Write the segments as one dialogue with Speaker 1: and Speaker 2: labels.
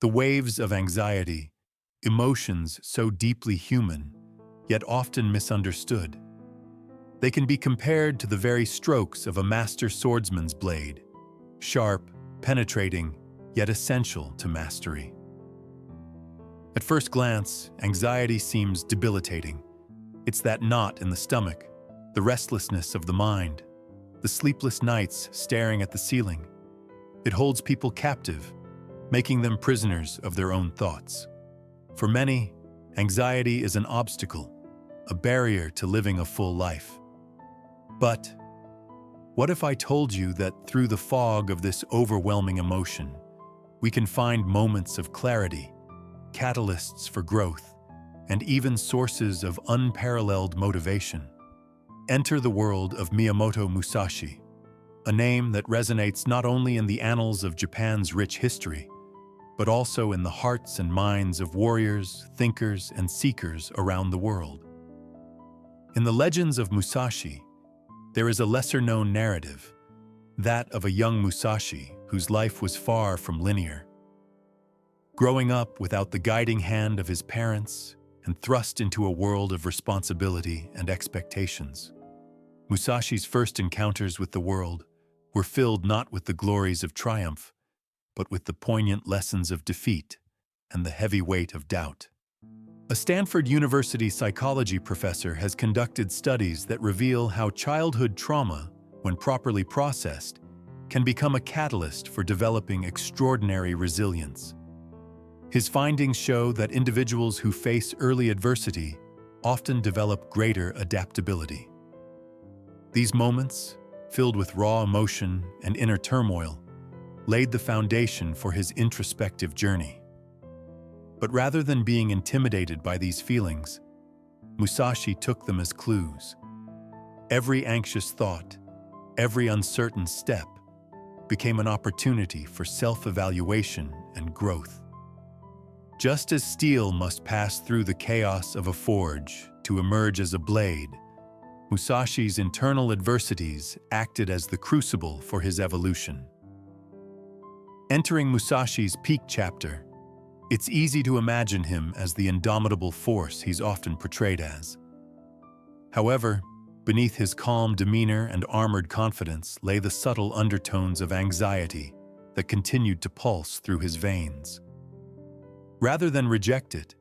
Speaker 1: The waves of anxiety, emotions so deeply human, yet often misunderstood. They can be compared to the very strokes of a master swordsman's blade, sharp, penetrating, yet essential to mastery. At first glance, anxiety seems debilitating. It's that knot in the stomach, the restlessness of the mind, the sleepless nights staring at the ceiling. It holds people captive, making them prisoners of their own thoughts. For many, anxiety is an obstacle, a barrier to living a full life. But what if I told you that through the fog of this overwhelming emotion, we can find moments of clarity, catalysts for growth, and even sources of unparalleled motivation? Enter the world of Miyamoto Musashi, a name that resonates not only in the annals of Japan's rich history, but also in the hearts and minds of warriors, thinkers, and seekers around the world. In the legends of Musashi, there is a lesser-known narrative, that of a young Musashi whose life was far from linear. Growing up without the guiding hand of his parents and thrust into a world of responsibility and expectations, Musashi's first encounters with the world were filled not with the glories of triumph, but with the poignant lessons of defeat and the heavy weight of doubt. A Stanford University psychology professor has conducted studies that reveal how childhood trauma, when properly processed, can become a catalyst for developing extraordinary resilience. His findings show that individuals who face early adversity often develop greater adaptability. These moments, filled with raw emotion and inner turmoil, laid the foundation for his introspective journey. But rather than being intimidated by these feelings, Musashi took them as clues. Every anxious thought, every uncertain step, became an opportunity for self-evaluation and growth. Just as steel must pass through the chaos of a forge to emerge as a blade, Musashi's internal adversities acted as the crucible for his evolution. Entering Musashi's peak chapter, it's easy to imagine him as the indomitable force he's often portrayed as. However, beneath his calm demeanor and armored confidence lay the subtle undertones of anxiety that continued to pulse through his veins. Rather than reject it,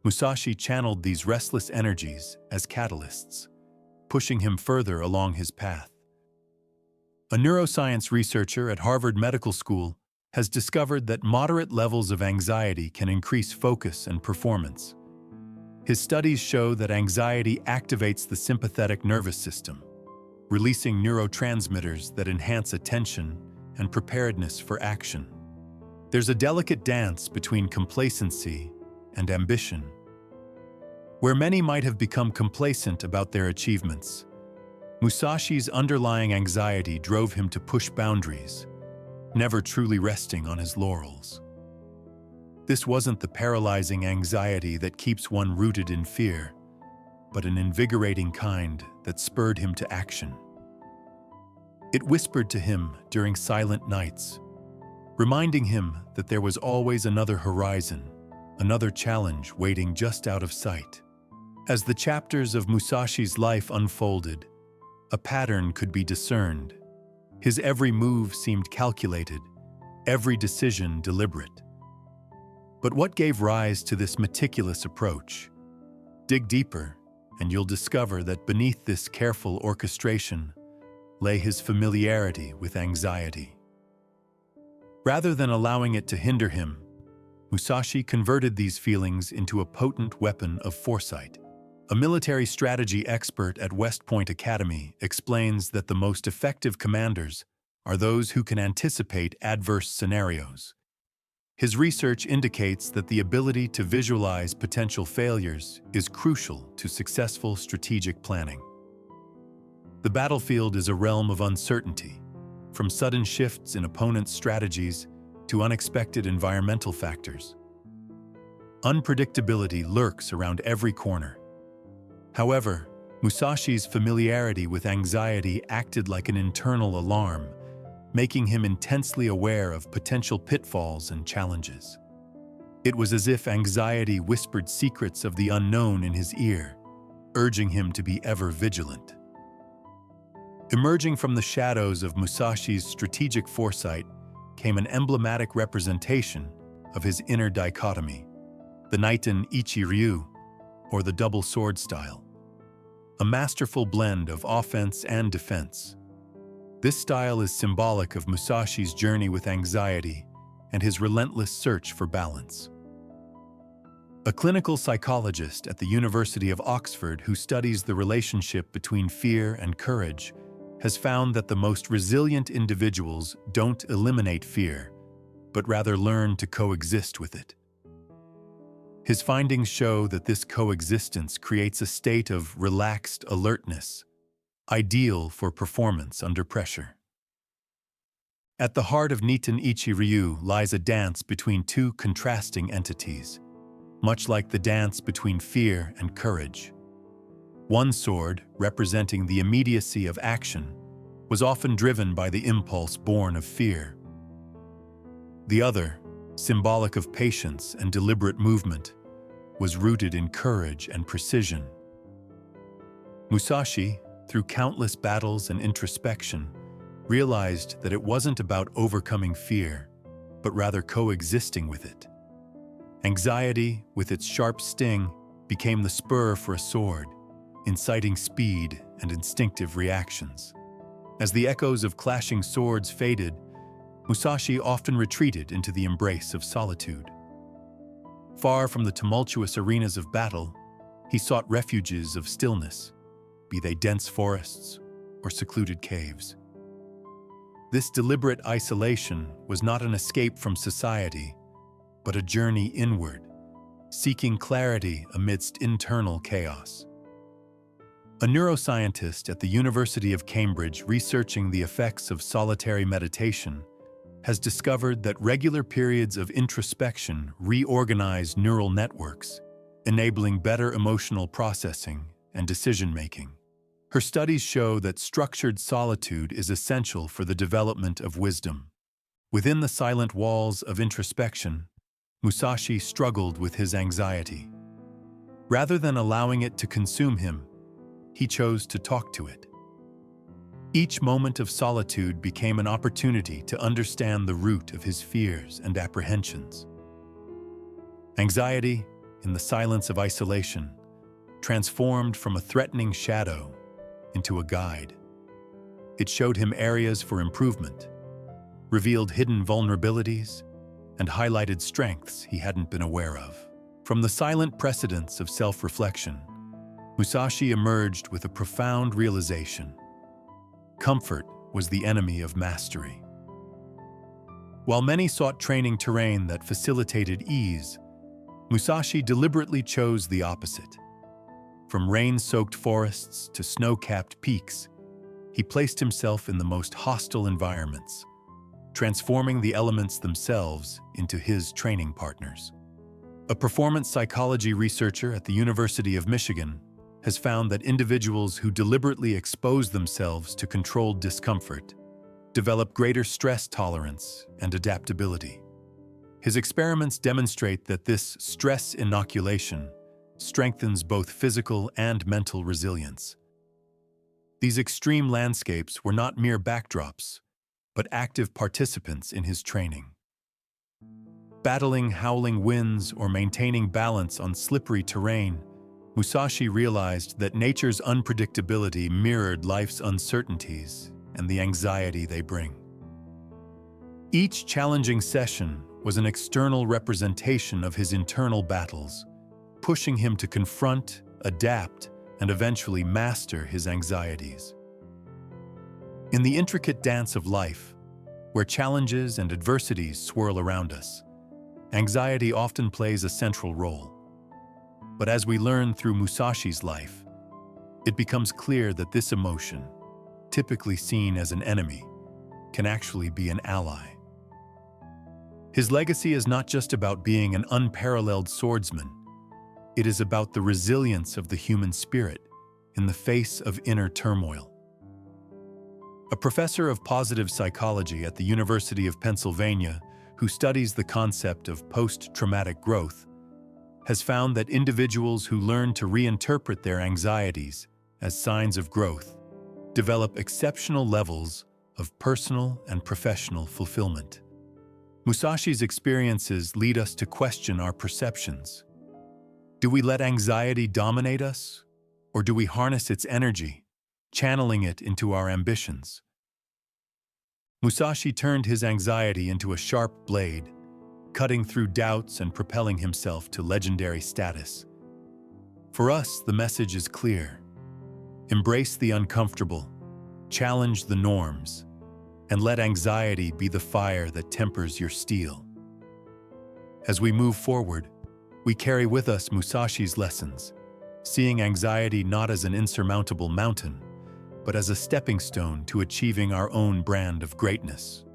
Speaker 1: Musashi channeled these restless energies as catalysts, pushing him further along his path. A neuroscience researcher at Harvard Medical School has discovered that moderate levels of anxiety can increase focus and performance. His studies show that anxiety activates the sympathetic nervous system, releasing neurotransmitters that enhance attention and preparedness for action. There's a delicate dance between complacency and ambition. Where many might have become complacent about their achievements, Musashi's underlying anxiety drove him to push boundaries, never truly resting on his laurels. This wasn't the paralyzing anxiety that keeps one rooted in fear, but an invigorating kind that spurred him to action. It whispered to him during silent nights, reminding him that there was always another horizon, another challenge waiting just out of sight. As the chapters of Musashi's life unfolded, a pattern could be discerned. His every move seemed calculated, every decision deliberate. But what gave rise to this meticulous approach? Dig deeper, and you'll discover that beneath this careful orchestration lay his familiarity with anxiety. Rather than allowing it to hinder him, Musashi converted these feelings into a potent weapon of foresight. A military strategy expert at West Point Academy explains that the most effective commanders are those who can anticipate adverse scenarios. His research indicates that the ability to visualize potential failures is crucial to successful strategic planning. The battlefield is a realm of uncertainty, from sudden shifts in opponents' strategies to unexpected environmental factors. Unpredictability lurks around every corner. However, Musashi's familiarity with anxiety acted like an internal alarm, making him intensely aware of potential pitfalls and challenges. It was as if anxiety whispered secrets of the unknown in his ear, urging him to be ever vigilant. Emerging from the shadows of Musashi's strategic foresight came an emblematic representation of his inner dichotomy, the Naiten Ichi-ryu, or the double sword style, a masterful blend of offense and defense. This style is symbolic of Musashi's journey with anxiety and his relentless search for balance. A clinical psychologist at the University of Oxford who studies the relationship between fear and courage has found that the most resilient individuals don't eliminate fear, but rather learn to coexist with it. His findings show that this coexistence creates a state of relaxed alertness, ideal for performance under pressure. At the heart of Naiten Ichi-ryu lies a dance between two contrasting entities, much like the dance between fear and courage. One sword, representing the immediacy of action, was often driven by the impulse born of fear. The other, symbolic of patience and deliberate movement, was rooted in courage and precision. Musashi, through countless battles and introspection, realized that it wasn't about overcoming fear, but rather coexisting with it. Anxiety, with its sharp sting, became the spur for a sword, inciting speed and instinctive reactions. As the echoes of clashing swords faded, Musashi often retreated into the embrace of solitude. Far from the tumultuous arenas of battle, he sought refuges of stillness, be they dense forests or secluded caves. This deliberate isolation was not an escape from society, but a journey inward, seeking clarity amidst internal chaos. A neuroscientist at the University of Cambridge researching the effects of solitary meditation has discovered that regular periods of introspection reorganize neural networks, enabling better emotional processing and decision-making. Her studies show that structured solitude is essential for the development of wisdom. Within the silent walls of introspection, Musashi struggled with his anxiety. Rather than allowing it to consume him, he chose to talk to it. Each moment of solitude became an opportunity to understand the root of his fears and apprehensions. Anxiety, in the silence of isolation, transformed from a threatening shadow into a guide. It showed him areas for improvement, revealed hidden vulnerabilities, and highlighted strengths he hadn't been aware of. From the silent precedents of self-reflection, Musashi emerged with a profound realization. Comfort was the enemy of mastery. While many sought training terrain that facilitated ease, Musashi deliberately chose the opposite. From rain-soaked forests to snow-capped peaks, he placed himself in the most hostile environments, transforming the elements themselves into his training partners. A performance psychology researcher at the University of Michigan has found that individuals who deliberately expose themselves to controlled discomfort develop greater stress tolerance and adaptability. His experiments demonstrate that this stress inoculation strengthens both physical and mental resilience. These extreme landscapes were not mere backdrops, but active participants in his training. Battling howling winds or maintaining balance on slippery terrain, Musashi realized that nature's unpredictability mirrored life's uncertainties and the anxiety they bring. Each challenging session was an external representation of his internal battles, pushing him to confront, adapt, and eventually master his anxieties. In the intricate dance of life, where challenges and adversities swirl around us, anxiety often plays a central role. But as we learn through Musashi's life, it becomes clear that this emotion, typically seen as an enemy, can actually be an ally. His legacy is not just about being an unparalleled swordsman. It is about the resilience of the human spirit in the face of inner turmoil. A professor of positive psychology at the University of Pennsylvania, who studies the concept of post-traumatic growth, has found that individuals who learn to reinterpret their anxieties as signs of growth develop exceptional levels of personal and professional fulfillment. Musashi's experiences lead us to question our perceptions. Do we let anxiety dominate us, or do we harness its energy, channeling it into our ambitions? Musashi turned his anxiety into a sharp blade, cutting through doubts and propelling himself to legendary status. For us, the message is clear. Embrace the uncomfortable, challenge the norms, and let anxiety be the fire that tempers your steel. As we move forward, we carry with us Musashi's lessons, seeing anxiety not as an insurmountable mountain, but as a stepping stone to achieving our own brand of greatness.